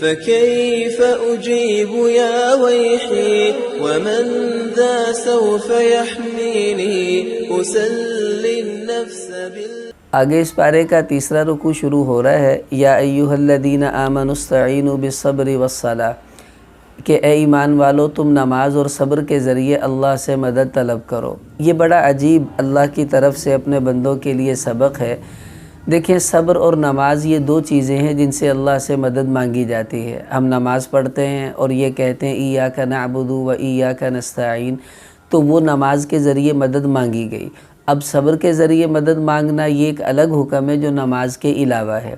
فكيف أجيب يا ويحي ومن ذا سوف يحميني أسلي النفس آگے اس پارے کا تیسرا رکوع شروع ہو رہا ہے یا ایھا الذین آمنوا استعینوا بالصبر والصلاۃ کہ اے ایمان والو تم نماز اور صبر کے ذریعے اللہ سے مدد طلب کرو۔ یہ بڑا عجیب اللہ کی طرف سے اپنے بندوں کے لیے سبق ہے۔ دیکھیں صبر اور نماز یہ دو چیزیں ہیں جن سے اللہ سے مدد مانگی جاتی ہے۔ ہم نماز پڑھتے ہیں اور یہ کہتے ہیں ایاک نعبد و ایاک نستعین، تو وہ نماز کے ذریعے مدد مانگی گئی۔ اب صبر کے ذریعے مدد مانگنا یہ ایک الگ حکم ہے جو نماز کے علاوہ ہے۔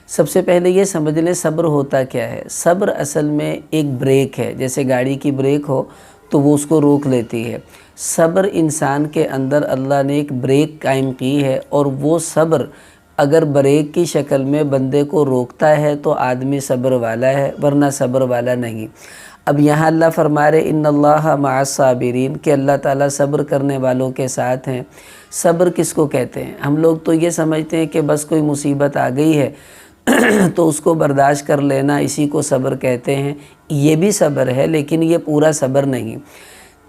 سب سے پہلے یہ سمجھ لیں صبر ہوتا کیا ہے۔ صبر اصل میں ایک بریک ہے، جیسے گاڑی کی بریک ہو تو وہ اس کو روک لیتی ہے۔ صبر انسان کے اندر اللہ نے ایک بریک قائم کی ہے، اور وہ صبر اگر بریک کی شکل میں بندے کو روکتا ہے تو آدمی صبر والا ہے، ورنہ صبر والا نہیں۔ اب یہاں اللہ فرما رہے ان اللہ مع الصابرین کہ اللہ تعالیٰ صبر کرنے والوں کے ساتھ ہیں۔ صبر کس کو کہتے ہیں؟ ہم لوگ تو یہ سمجھتے ہیں کہ بس کوئی مصیبت آ گئی ہے تو اس کو برداشت کر لینا، اسی کو صبر کہتے ہیں۔ یہ بھی صبر ہے لیکن یہ پورا صبر نہیں۔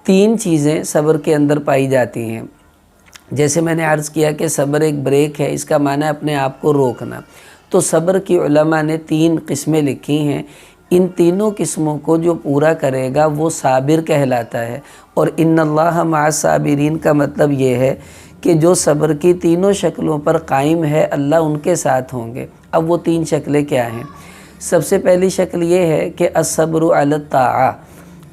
تین چیزیں صبر کے اندر پائی جاتی ہیں۔ جیسے میں نے عرض کیا کہ صبر ایک بریک ہے، اس کا معنی ہے اپنے آپ کو روکنا۔ تو صبر کی علماء نے تین قسمیں لکھی ہیں۔ ان تینوں قسموں کو جو پورا کرے گا وہ صابر کہلاتا ہے۔ اور ان اللہ مع الصابرین کا مطلب یہ ہے کہ جو صبر کی تینوں شکلوں پر قائم ہے اللہ ان کے ساتھ ہوں گے۔ اب وہ تین شکلیں کیا ہیں؟ سب سے پہلی شکل یہ ہے کہ الصبر علی الطاعہ،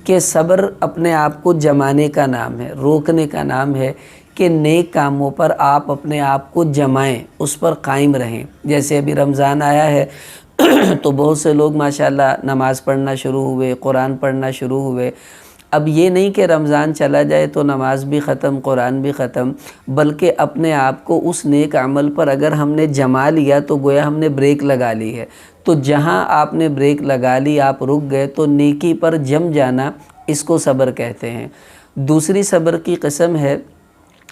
کہ صبر اپنے آپ کو جمانے کا نام ہے، روکنے کا نام ہے کہ نیک کاموں پر آپ اپنے آپ کو جمائیں، اس پر قائم رہیں۔ جیسے ابھی رمضان آیا ہے تو بہت سے لوگ ماشاءاللہ نماز پڑھنا شروع ہوئے، قرآن پڑھنا شروع ہوئے۔ اب یہ نہیں کہ رمضان چلا جائے تو نماز بھی ختم، قرآن بھی ختم، بلکہ اپنے آپ کو اس نیک عمل پر اگر ہم نے جما لیا تو گویا ہم نے بریک لگا لی ہے۔ تو جہاں آپ نے بریک لگا لی، آپ رک گئے، تو نیکی پر جم جانا، اس کو صبر کہتے ہیں۔ دوسری صبر کی قسم ہے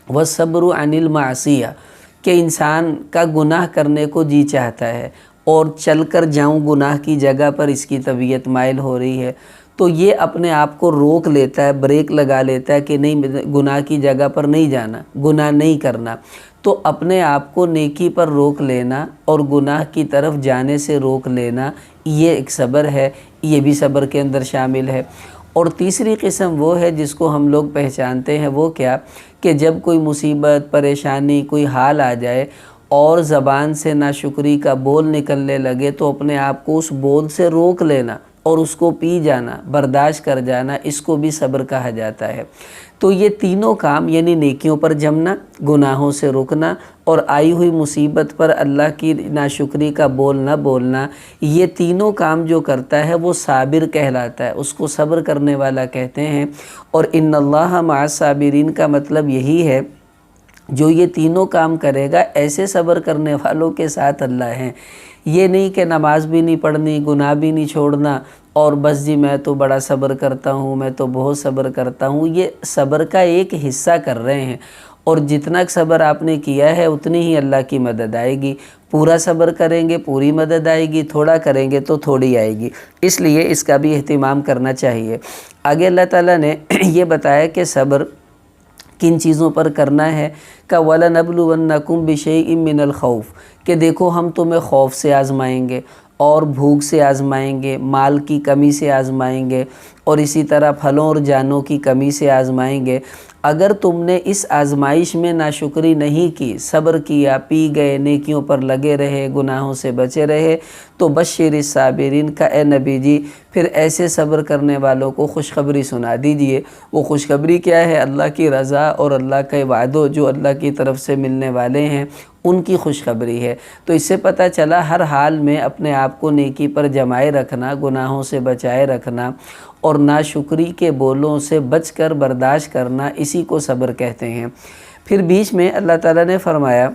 وَالصَّبْرُ عَنِ الْمَعْصِيَةِ کہ انسان کا گناہ کرنے کو جی چاہتا ہے اور چل کر جاؤں گناہ کی جگہ پر اس کی طبیعت مائل ہو رہی ہے، تو یہ اپنے آپ کو روک لیتا ہے، بریک لگا لیتا ہے کہ نہیں گناہ کی جگہ پر نہیں جانا، گناہ نہیں کرنا۔ تو اپنے آپ کو نیکی پر روک لینا اور گناہ کی طرف جانے سے روک لینا، یہ ایک صبر ہے، یہ بھی صبر کے اندر شامل ہے۔ اور تیسری قسم وہ ہے جس کو ہم لوگ پہچانتے ہیں، وہ کیا کہ جب کوئی مصیبت، پریشانی، کوئی حال آ جائے اور زبان سے ناشکری کا بول نکلنے لگے تو اپنے آپ کو اس بول سے روک لینا اور اس کو پی جانا، برداشت کر جانا، اس کو بھی صبر کہا جاتا ہے۔ تو یہ تینوں کام یعنی نیکیوں پر جمنا، گناہوں سے رکنا اور آئی ہوئی مصیبت پر اللہ کی ناشکری کا بول نہ بولنا، یہ تینوں کام جو کرتا ہے وہ صابر کہلاتا ہے، اس کو صبر کرنے والا کہتے ہیں۔ اور ان اللہ مع الصابرین کا مطلب یہی ہے جو یہ تینوں کام کرے گا ایسے صبر کرنے والوں کے ساتھ اللہ ہیں۔ یہ نہیں کہ نماز بھی نہیں پڑھنی، گناہ بھی نہیں چھوڑنا اور بس جی میں تو بڑا صبر کرتا ہوں، میں تو بہت صبر کرتا ہوں۔ یہ صبر کا ایک حصہ کر رہے ہیں، اور جتنا صبر آپ نے کیا ہے اتنی ہی اللہ کی مدد آئے گی۔ پورا صبر کریں گے پوری مدد آئے گی، تھوڑا کریں گے تو تھوڑی آئے گی، اس لیے اس کا بھی اہتمام کرنا چاہیے۔ آگے اللہ تعالیٰ نے یہ بتایا کہ صبر کن چیزوں پر کرنا ہے کہ وَلَنَبْلُوَنَّكُمْ بِشَيْءٍ مِّنَ الْخَوْفِ کہ دیکھو ہم تمہیں خوف سے آزمائیں گے اور بھوک سے آزمائیں گے، مال کی کمی سے آزمائیں گے، اور اسی طرح پھلوں اور جانوں کی کمی سے آزمائیں گے۔ اگر تم نے اس آزمائش میں ناشکری نہیں کی، صبر کیا، پی گئے، نیکیوں پر لگے رہے، گناہوں سے بچے رہے، تو بشر الصابرین کا اے نبی جی پھر ایسے صبر کرنے والوں کو خوشخبری سنا دیجئے۔ وہ خوشخبری کیا ہے؟ اللہ کی رضا اور اللہ کے وعدوں جو اللہ کی طرف سے ملنے والے ہیں ان کی خوشخبری ہے۔ تو اس سے پتہ چلا ہر حال میں اپنے آپ کو نیکی پر جمائے رکھنا، گناہوں سے بچائے رکھنا اور ناشکری کے بولوں سے بچ کر برداشت کرنا، اسی کو صبر کہتے ہیں۔ پھر بیچ میں اللہ تعالیٰ نے فرمایا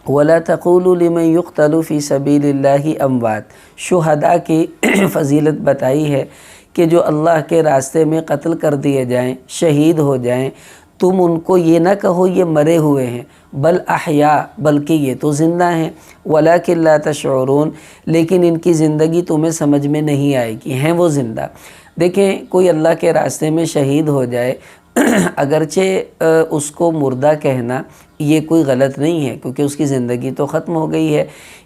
وَلَا تَقُولُوا لِمَنْ يُقْتَلُ فِي سَبِيلِ اللَّهِ أَمْوَاتٍ شہداء کی فضیلت بتائی ہے کہ جو اللہ کے راستے میں قتل کر دیے جائیں، شہید ہو جائیں، تم ان کو یہ نہ کہو یہ مرے ہوئے ہیں، بل احیا، بلکہ یہ تو زندہ ہیں، ولکن لا تشعرون، لیکن ان کی زندگی تمہیں سمجھ میں نہیں آئے گی، ہیں وہ زندہ۔ دیکھیں کوئی اللہ کے راستے میں شہید ہو جائے اگرچہ اس کو مردہ کہنا یہ کوئی غلط نہیں ہے، کیونکہ اس کی زندگی تو ختم ہو گئی ہے،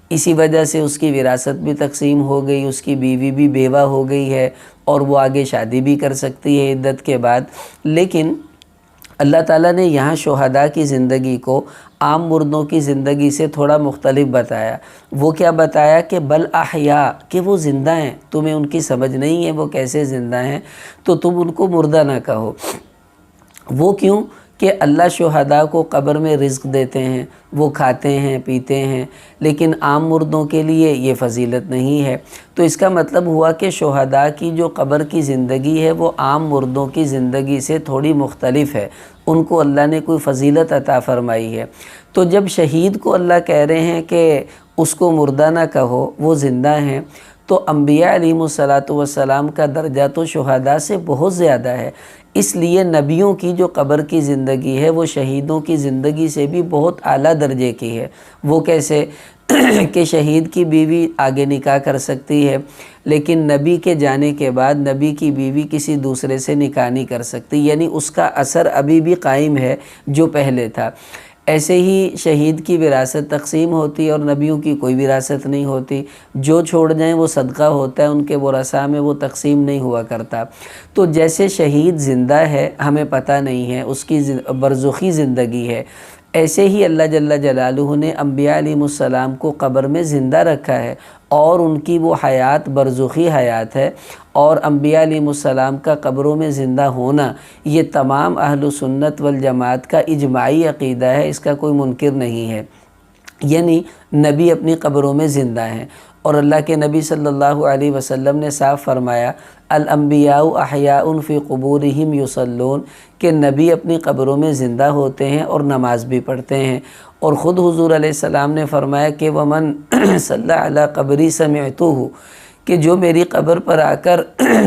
اسی وجہ سے اس کی وراثت بھی تقسیم ہو گئی، اس کی بیوی بھی بیوہ ہو گئی ہے اور وہ آگے شادی بھی کر سکتی ہے عدت کے بعد۔ لیکن اللہ تعالیٰ نے یہاں شہداء کی زندگی کو عام مردوں کی زندگی سے تھوڑا مختلف بتایا۔ وہ کیا بتایا کہ بل احیا، کہ وہ زندہ ہیں، تمہیں ان کی سمجھ نہیں ہے وہ کیسے زندہ ہیں، تو تم ان کو مردہ نہ کہو۔ وہ کیوں کہ اللہ شہداء کو قبر میں رزق دیتے ہیں، وہ کھاتے ہیں پیتے ہیں، لیکن عام مردوں کے لیے یہ فضیلت نہیں ہے۔ تو اس کا مطلب ہوا کہ شہداء کی جو قبر کی زندگی ہے وہ عام مردوں کی زندگی سے تھوڑی مختلف ہے، ان کو اللہ نے کوئی فضیلت عطا فرمائی ہے۔ تو جب شہید کو اللہ کہہ رہے ہیں کہ اس کو مردہ نہ کہو وہ زندہ ہیں، تو انبیاء علیہم السلام کا درجہ تو شہداء سے بہت زیادہ ہے، اس لیے نبیوں کی جو قبر کی زندگی ہے وہ شہیدوں کی زندگی سے بھی بہت اعلیٰ درجے کی ہے۔ وہ کیسے کہ شہید کی بیوی آگے نکاح کر سکتی ہے، لیکن نبی کے جانے کے بعد نبی کی بیوی کسی دوسرے سے نکاح نہیں کر سکتی، یعنی اس کا اثر ابھی بھی قائم ہے جو پہلے تھا۔ ایسے ہی شہید کی وراثت تقسیم ہوتی ہے اور نبیوں کی کوئی وراثت نہیں ہوتی، جو چھوڑ جائیں وہ صدقہ ہوتا ہے، ان کے ورثاء میں وہ تقسیم نہیں ہوا کرتا۔ تو جیسے شہید زندہ ہے ہمیں پتہ نہیں ہے، اس کی برزخی زندگی ہے، ایسے ہی اللہ جل جلالہ نے انبیاء علیہم السلام کو قبر میں زندہ رکھا ہے، اور ان کی وہ حیات برزخی حیات ہے، اور انبیاء علیہم السلام کا قبروں میں زندہ ہونا یہ تمام اہل سنت والجماعت کا اجماعی عقیدہ ہے، اس کا کوئی منکر نہیں ہے۔ یعنی نبی اپنی قبروں میں زندہ ہیں، اور اللہ کے نبی صلی اللہ علیہ وسلم نے صاف فرمایا الانبیاء احیاء فی قبورہم یصلون، کہ نبی اپنی قبروں میں زندہ ہوتے ہیں اور نماز بھی پڑھتے ہیں۔ اور خود حضور علیہ السلام نے فرمایا کہ ومن صلی علی قبری سمعتہ، کہ جو میری قبر پر آ کر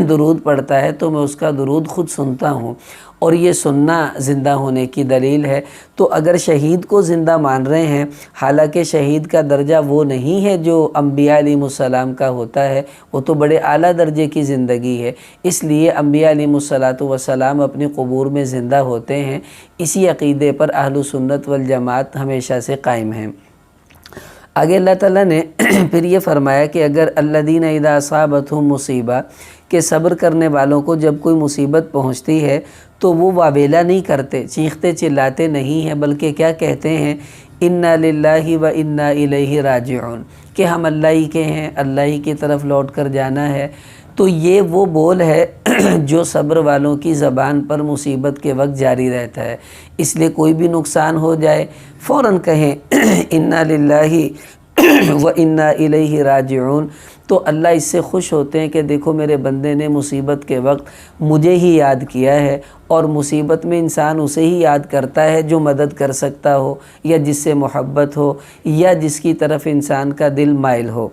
درود پڑھتا ہے تو میں اس کا درود خود سنتا ہوں، اور یہ سننا زندہ ہونے کی دلیل ہے۔ تو اگر شہید کو زندہ مان رہے ہیں، حالانکہ شہید کا درجہ وہ نہیں ہے جو انبیاء علیہم السلام کا ہوتا ہے، وہ تو بڑے اعلیٰ درجے کی زندگی ہے، اس لیے انبیاء علیہم السلام اپنی قبور میں زندہ ہوتے ہیں۔ اسی عقیدے پر اہل سنت والجماعت ہمیشہ سے قائم ہیں۔ آگے اللہ تعالیٰ نے پھر یہ فرمایا کہ اگر الذین اذا اصابتہم مصیبہ، کہ صبر کرنے والوں کو جب کوئی مصیبت پہنچتی ہے تو وہ واویلا نہیں کرتے، چیختے چلاتے نہیں ہیں، بلکہ کیا کہتے ہیں انا للہ و انا الیہ راجعون، کہ ہم اللہ ہی کے ہیں، اللہ ہی کی طرف لوٹ کر جانا ہے۔ تو یہ وہ بول ہے جو صبر والوں کی زبان پر مصیبت کے وقت جاری رہتا ہے، اس لیے کوئی بھی نقصان ہو جائے فوراً کہیں انا للہ و انا الیہ راجعون، تو اللہ اس سے خوش ہوتے ہیں کہ دیکھو میرے بندے نے مصیبت کے وقت مجھے ہی یاد کیا ہے، اور مصیبت میں انسان اسے ہی یاد کرتا ہے جو مدد کر سکتا ہو، یا جس سے محبت ہو، یا جس کی طرف انسان کا دل مائل ہو۔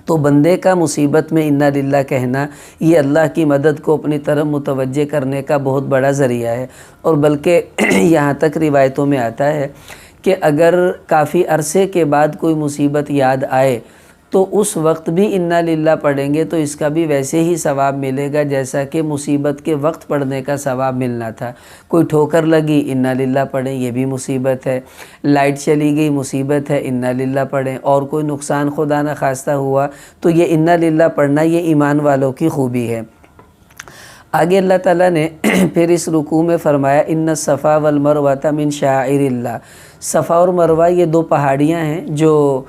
تو بندے کا مصیبت میں انا للہ کہنا یہ اللہ کی مدد کو اپنی طرف متوجہ کرنے کا بہت بڑا ذریعہ ہے، اور بلکہ یہاں تک روایتوں میں آتا ہے کہ اگر کافی عرصے کے بعد کوئی مصیبت یاد آئے تو اس وقت بھی انا للہ پڑھیں گے تو اس کا بھی ویسے ہی ثواب ملے گا جیسا کہ مصیبت کے وقت پڑھنے کا ثواب ملنا تھا۔ کوئی ٹھوکر لگی انا للہ پڑھیں، یہ بھی مصیبت ہے، لائٹ چلی گئی مصیبت ہے، انا للہ پڑھیں، اور کوئی نقصان خدا نہ خواستہ ہوا تو یہ انا للہ پڑھنا یہ ایمان والوں کی خوبی ہے۔ آگے اللہ تعالیٰ نے پھر اس رکوع میں فرمایا ان الصفا والمروۃ من شعائر اللہ، صفا اور مروہ یہ دو پہاڑیاں ہیں جو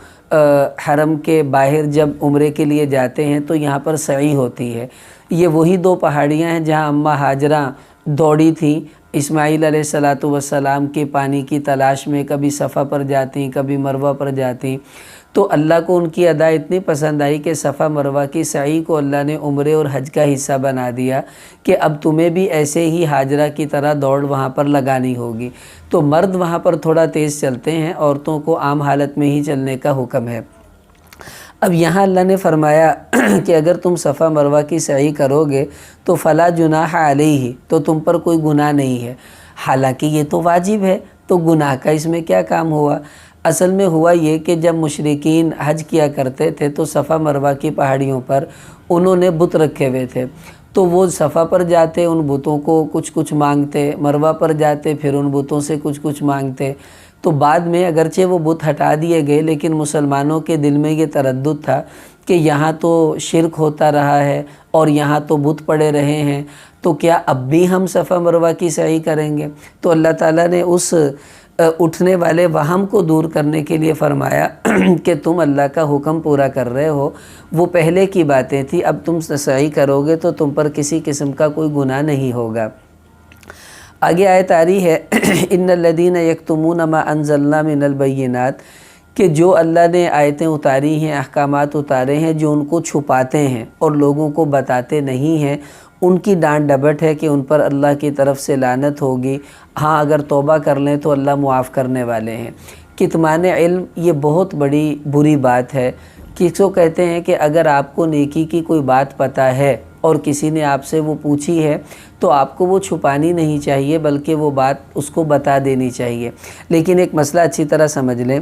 حرم کے باہر جب عمرے کے لیے جاتے ہیں تو یہاں پر سعی ہوتی ہے۔ یہ وہی دو پہاڑیاں ہیں جہاں اماں ہاجرہ دوڑی تھیں اسماعیل علیہ السلام کے پانی کی تلاش میں، کبھی صفا پر جاتی کبھی مروہ پر جاتی، تو اللہ کو ان کی ادا اتنی پسند آئی کہ صفا مروہ کی سعی کو اللہ نے عمرے اور حج کا حصہ بنا دیا کہ اب تمہیں بھی ایسے ہی ہاجرہ کی طرح دوڑ وہاں پر لگانی ہوگی۔ تو مرد وہاں پر تھوڑا تیز چلتے ہیں، عورتوں کو عام حالت میں ہی چلنے کا حکم ہے۔ اب یہاں اللہ نے فرمایا کہ اگر تم صفا مروہ کی سعی کرو گے تو فلا جناح علیہ، تو تم پر کوئی گناہ نہیں ہے۔ حالانکہ یہ تو واجب ہے، تو گناہ کا اس میں کیا کام ہوا؟ اصل میں ہوا یہ کہ جب مشرکین حج کیا کرتے تھے تو صفا مروہ کی پہاڑیوں پر انہوں نے بت رکھے ہوئے تھے، تو وہ صفا پر جاتے ان بتوں کو کچھ مانگتے، مروہ پر جاتے پھر ان بتوں سے کچھ مانگتے۔ تو بعد میں اگرچہ وہ بت ہٹا دیے گئے لیکن مسلمانوں کے دل میں یہ تردد تھا کہ یہاں تو شرک ہوتا رہا ہے اور یہاں تو بت پڑے رہے ہیں، تو کیا اب بھی ہم صفا مروہ کی سعی کریں گے؟ تو اللہ تعالیٰ نے اس اٹھنے والے وہم کو دور کرنے کے لیے فرمایا کہ تم اللہ کا حکم پورا کر رہے ہو، وہ پہلے کی باتیں تھی، اب تم سعی کرو گے تو تم پر کسی قسم کا کوئی گناہ نہیں ہوگا۔ آگے آیت آ رہی ہے ان الذین یکتمون ما انزلنا من البینات، کہ جو اللہ نے آیتیں اتاری ہیں، احکامات اتارے ہیں، جو ان کو چھپاتے ہیں اور لوگوں کو بتاتے نہیں ہیں، ان کی ڈانٹ ڈپٹ ہے کہ ان پر اللہ کی طرف سے لعنت ہوگی۔ ہاں اگر توبہ کر لیں تو اللہ معاف کرنے والے ہیں۔ کتمان علم یہ بہت بڑی بری بات ہے۔ کسو کہتے ہیں کہ اگر آپ کو نیکی کی کوئی بات پتہ ہے اور کسی نے آپ سے وہ پوچھی ہے تو آپ کو وہ چھپانی نہیں چاہیے بلکہ وہ بات اس کو بتا دینی چاہیے۔ لیکن ایک مسئلہ اچھی طرح سمجھ لیں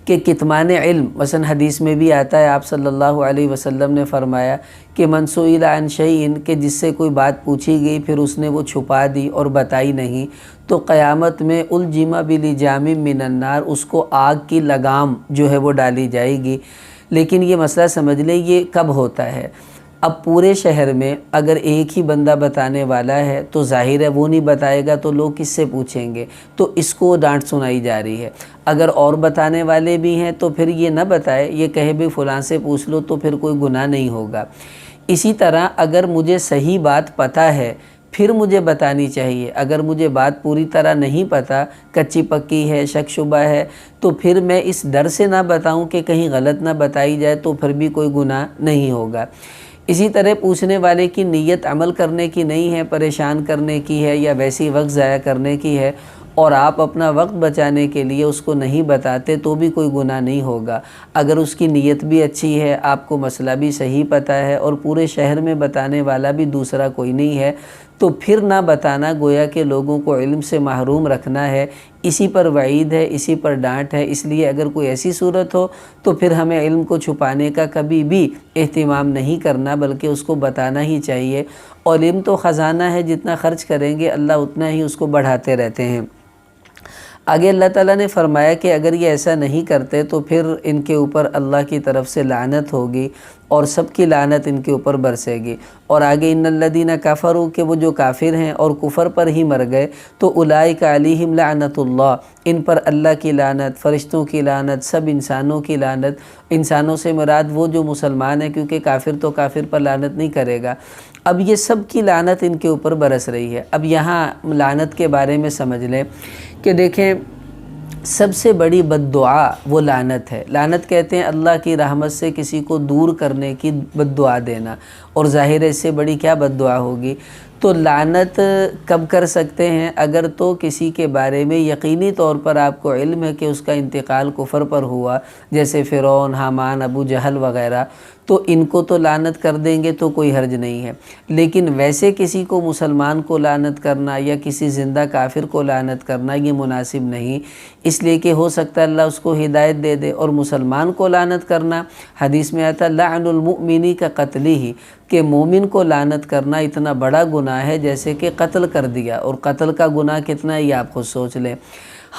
کہ کتمان علم مثلا حدیث میں بھی آتا ہے، آپ صلی اللہ علیہ وسلم نے فرمایا کہ من سئل عن شیء، کہ جس سے کوئی بات پوچھی گئی پھر اس نے وہ چھپا دی اور بتائی نہیں، تو قیامت میں الجم بلجام من النار، اس کو آگ کی لگام جو ہے وہ ڈالی جائے گی۔ لیکن یہ مسئلہ سمجھ لیں یہ کب ہوتا ہے؟ اب پورے شہر میں اگر ایک ہی بندہ بتانے والا ہے تو ظاہر ہے وہ نہیں بتائے گا تو لوگ کس سے پوچھیں گے، تو اس کو ڈانٹ سنائی جا رہی ہے۔ اگر اور بتانے والے بھی ہیں تو پھر یہ نہ بتائے، یہ کہے بھی فلاں سے پوچھ لو، تو پھر کوئی گناہ نہیں ہوگا۔ اسی طرح اگر مجھے صحیح بات پتہ ہے پھر مجھے بتانی چاہیے، اگر مجھے بات پوری طرح نہیں پتہ، کچی پکی ہے، شک شبہ ہے، تو پھر میں اس ڈر سے نہ بتاؤں کہ کہیں غلط نہ بتائی جائے، تو پھر بھی کوئی گناہ نہیں ہوگا۔ اسی طرح پوچھنے والے کی نیت عمل کرنے کی نہیں ہے، پریشان کرنے کی ہے یا ویسی وقت ضائع کرنے کی ہے، اور آپ اپنا وقت بچانے کے لیے اس کو نہیں بتاتے تو بھی کوئی گناہ نہیں ہوگا۔ اگر اس کی نیت بھی اچھی ہے، آپ کو مسئلہ بھی صحیح پتہ ہے اور پورے شہر میں بتانے والا بھی دوسرا کوئی نہیں ہے، تو پھر نہ بتانا گویا کہ لوگوں کو علم سے محروم رکھنا ہے۔ اسی پر وعید ہے، اسی پر ڈانٹ ہے۔ اس لیے اگر کوئی ایسی صورت ہو تو پھر ہمیں علم کو چھپانے کا کبھی بھی اہتمام نہیں کرنا بلکہ اس کو بتانا ہی چاہیے۔ اور علم تو خزانہ ہے، جتنا خرچ کریں گے اللہ اتنا ہی اس کو بڑھاتے رہتے ہیں۔ آگے اللہ تعالیٰ نے فرمایا کہ اگر یہ ایسا نہیں کرتے تو پھر ان کے اوپر اللہ کی طرف سے لعنت ہوگی اور سب کی لعنت ان کے اوپر برسے گی۔ اور آگے ان الذین کفروا، کہ وہ جو کافر ہیں اور کفر پر ہی مر گئے، تو اولئک علیہم لعنت اللہ، ان پر اللہ کی لعنت، فرشتوں کی لعنت، سب انسانوں کی لعنت۔ انسانوں سے مراد وہ جو مسلمان ہیں، کیونکہ کافر تو کافر پر لعنت نہیں کرے گا۔ اب یہ سب کی لعنت ان کے اوپر برس رہی ہے۔ اب یہاں لعنت کے بارے میں سمجھ لیں کہ دیکھیں سب سے بڑی بد دعا وہ لعنت ہے۔ لعنت کہتے ہیں اللہ کی رحمت سے کسی کو دور کرنے کی بد دعا دینا، اور ظاہر ہے اس سے بڑی کیا بد دعا ہوگی۔ تو لعنت کب کر سکتے ہیں؟ اگر تو کسی کے بارے میں یقینی طور پر آپ کو علم ہے کہ اس کا انتقال کفر پر ہوا، جیسے فرعون، حامان، ابو جہل وغیرہ، تو ان کو تو لعنت کر دیں گے تو کوئی حرج نہیں ہے۔ لیکن ویسے کسی کو مسلمان کو لعنت کرنا یا کسی زندہ کافر کو لعنت کرنا یہ مناسب نہیں، اس لیے کہ ہو سکتا ہے اللہ اس کو ہدایت دے دے۔ اور مسلمان کو لعنت کرنا، حدیث میں آتا لعن المؤمن کا قتلہ، کہ مومن کو لعنت کرنا اتنا بڑا گناہ ہے جیسے کہ قتل کر دیا، اور قتل کا گناہ کتنا ہے یہ آپ خود سوچ لیں۔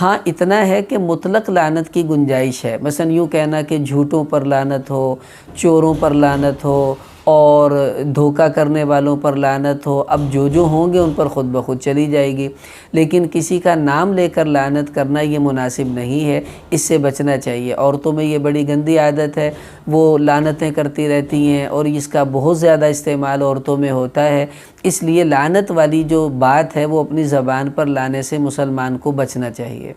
ہاں اتنا ہے کہ مطلق لعنت کی گنجائش ہے، مثلا یوں کہنا کہ جھوٹوں پر لعنت ہو، چوروں پر لعنت ہو، اور دھوکہ کرنے والوں پر لعنت ہو، اب جو ہوں گے ان پر خود بخود چلی جائے گی۔ لیکن کسی کا نام لے کر لعنت کرنا یہ مناسب نہیں ہے، اس سے بچنا چاہیے۔ عورتوں میں یہ بڑی گندی عادت ہے، وہ لعنتیں کرتی رہتی ہیں اور اس کا بہت زیادہ استعمال عورتوں میں ہوتا ہے۔ اس لیے لعنت والی جو بات ہے وہ اپنی زبان پر لانے سے مسلمان کو بچنا چاہیے۔